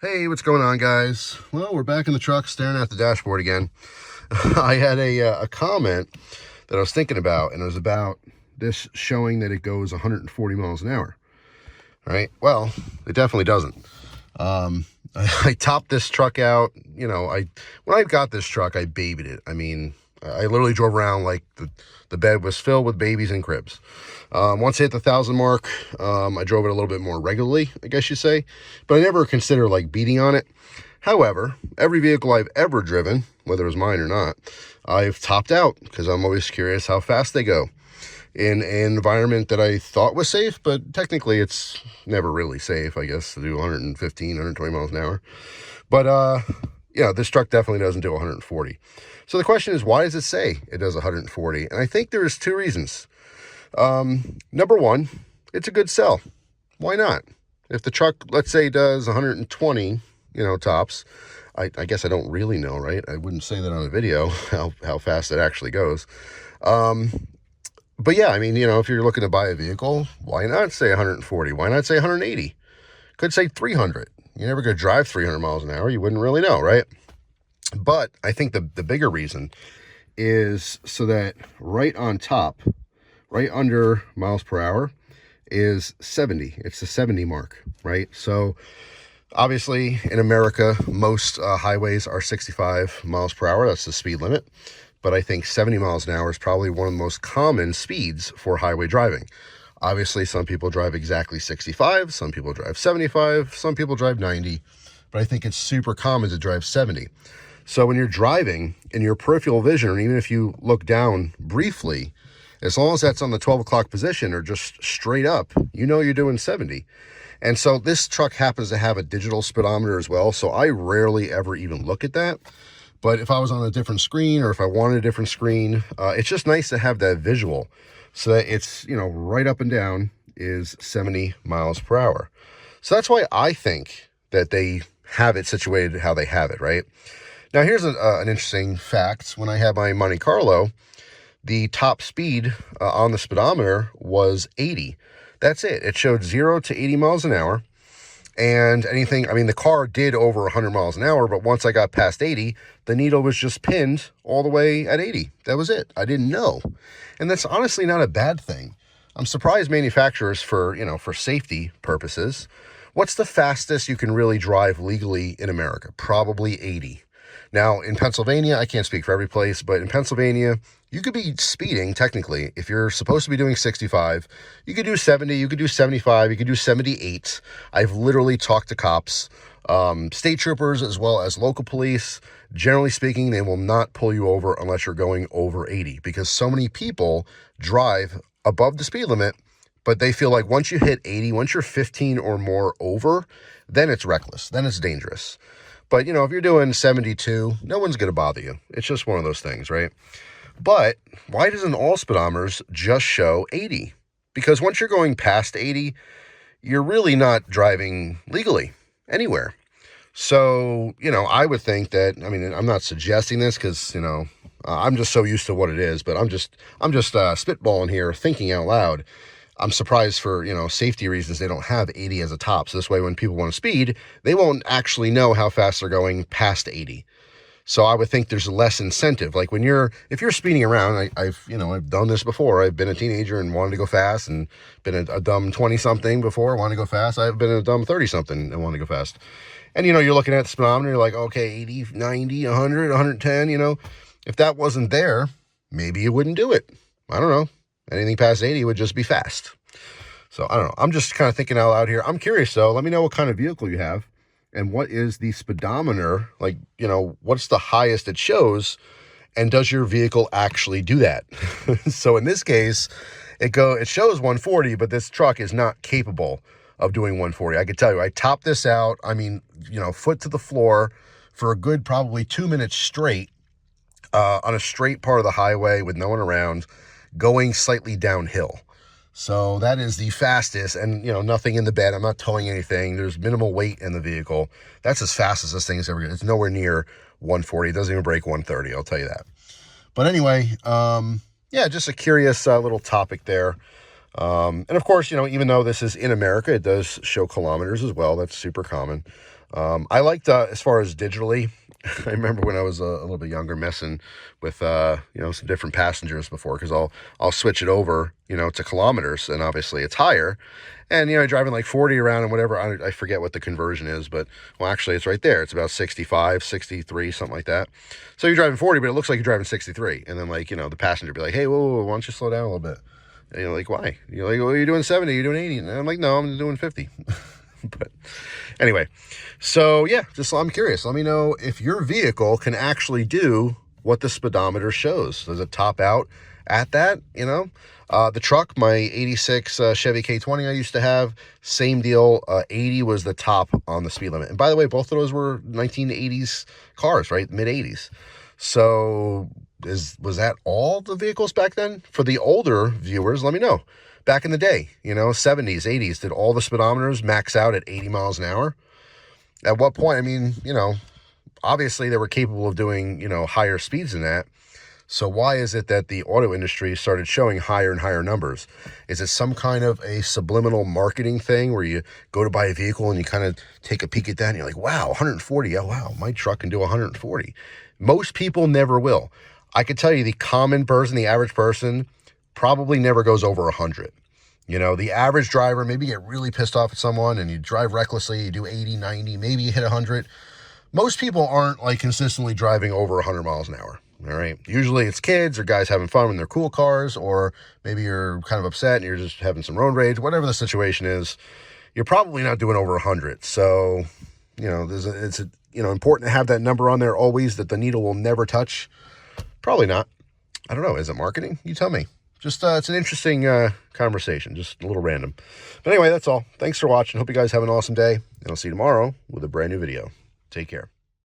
Hey, what's going on, guys? Well, we're back in the truck staring at the dashboard again. I had a comment that I was thinking about, and it was about this showing that it goes 140 miles an hour. All right, well, it definitely doesn't. I topped this truck out. You know, when I got this truck, I babied it. I mean, I literally drove around like the bed was filled with babies and cribs. Once I hit the 1,000 mark, I drove it a little bit more regularly, I guess you say, but I never considered like beating on it. However, every vehicle I've ever driven, whether it was mine or not, I've topped out because I'm always curious how fast they go in an environment that I thought was safe, but technically it's never really safe, I guess, to do 115, 120 miles an hour. But yeah, this truck definitely doesn't do 140. So the question is, why does it say it does 140? And I think there's two reasons. Number one, it's a good sell. Why not? If the truck, let's say, does 120, tops, I guess I don't really know, right? I wouldn't say that on a video, how fast it actually goes. But yeah, I mean, if you're looking to buy a vehicle, why not say 140? Why not say 180? Could say 300. You're never going to drive 300 miles an hour. You wouldn't really know, right? But I think the bigger reason is so that right on top, right under miles per hour is 70. It's the 70 mark, right? So obviously in America, most highways are 65 miles per hour. That's the speed limit. But I think 70 miles an hour is probably one of the most common speeds for highway driving. Obviously, some people drive exactly 65, some people drive 75, some people drive 90, but I think it's super common to drive 70. So when you're driving in your peripheral vision, or even if you look down briefly, as long as that's on the 12 o'clock position or just straight up, you're doing 70. And so this truck happens to have a digital speedometer as well, so I rarely ever even look at that. But if I was on a different screen, or if I wanted a different screen, it's just nice to have that visual so that it's, right up and down is 70 miles per hour. So that's why I think that they have it situated how they have it, right? Now, here's an interesting fact. When I had my Monte Carlo, the top speed on the speedometer was 80. That's it. It showed 0 to 80 miles an hour. And the car did over 100 miles an hour, but once I got past 80, the needle was just pinned all the way at 80. That was it. I didn't know. And that's honestly not a bad thing. I'm surprised manufacturers for safety purposes. What's the fastest you can really drive legally in America? Probably 80. Now, in Pennsylvania, I can't speak for every place, but in Pennsylvania, you could be speeding, technically. If you're supposed to be doing 65, you could do 70, you could do 75, you could do 78. I've literally talked to cops, state troopers, as well as local police. Generally speaking, they will not pull you over unless you're going over 80, because so many people drive above the speed limit, but they feel like once you hit 80, once you're 15 or more over, then it's reckless, then it's dangerous. But, if you're doing 72, no one's going to bother you. It's just one of those things, right? But why doesn't all speedometers just show 80? Because once you're going past 80, you're really not driving legally anywhere. So, I would think that, I'm not suggesting this because, I'm just so used to what it is, but I'm just spitballing here, thinking out loud. I'm surprised for, safety reasons, they don't have 80 as a top. So this way, when people want to speed, they won't actually know how fast they're going past 80. So I would think there's less incentive. Like if you're speeding around, I've done this before. I've been a teenager and wanted to go fast, and been a dumb 20-something before, wanted to go fast. I've been a dumb 30-something and wanted to go fast. And, you're looking at the speedometer, you're like, okay, 80, 90, 100, 110, If that wasn't there, maybe you wouldn't do it. I don't know. Anything past 80 would just be fast. So I don't know. I'm just kind of thinking out loud here. I'm curious, though. Let me know what kind of vehicle you have and what is the speedometer, like, what's the highest it shows, and does your vehicle actually do that? So in this case, it shows 140, but this truck is not capable of doing 140. I can tell you, I topped this out, foot to the floor for a good probably 2 minutes straight on a straight part of the highway with no one around, going slightly downhill. So that is the fastest, and nothing in the bed. I'm not towing anything. There's minimal weight in the vehicle. That's as fast as this thing is ever going. It's nowhere near 140. It doesn't even break 130. I'll tell you that. But anyway, yeah, just a curious little topic there. And of course, even though this is in America, it does show kilometers as well. That's super common. I liked, as far as digitally, I remember when I was a little bit younger messing with, you know, some different passengers before, because I'll switch it over, you know, to kilometers, and obviously it's higher. And, you know, driving like 40 around and whatever, I forget what the conversion is, but, well, actually it's right there. It's about 65, 63, something like that. So you're driving 40, but it looks like you're driving 63. And then, like, you know, the passenger be like, hey, whoa, why don't you slow down a little bit? And you're like, why? You're like, well, you're doing 70, you're doing 80. And I'm like, no, I'm doing 50. But anyway, so yeah, just I'm curious. Let me know if your vehicle can actually do what the speedometer shows. Does it top out at that? You know, the truck, my 86 Chevy K20 I used to have, same deal. 80 was the top on the speed limit. And by the way, both of those were 1980s cars, right? Mid 80s. So was that all the vehicles back then? For the older viewers, let me know. Back in the day, you know, 70s, 80s, did all the speedometers max out at 80 miles an hour? At what point? I mean, you know, obviously they were capable of doing, you know, higher speeds than that. So why is it that the auto industry started showing higher and higher numbers? Is it some kind of a subliminal marketing thing where you go to buy a vehicle and you kind of take a peek at that and you're like, wow, 140. Oh, wow, my truck can do 140. Most people never will. I could tell you the common person, the average person, probably never goes over 100. You know, the average driver, maybe you get really pissed off at someone and you drive recklessly, you do 80, 90, maybe you hit 100. Most people aren't like consistently driving over 100 miles an hour. All right. Usually it's kids or guys having fun in their cool cars, or maybe you're kind of upset and you're just having some road rage, whatever the situation is. You're probably not doing over 100. So, you know, it's you know, important to have that number on there always that the needle will never touch. Probably not. I don't know. Is it marketing? You tell me. Just, it's an interesting conversation, just a little random. But anyway, that's all. Thanks for watching. Hope you guys have an awesome day, and I'll see you tomorrow with a brand new video. Take care.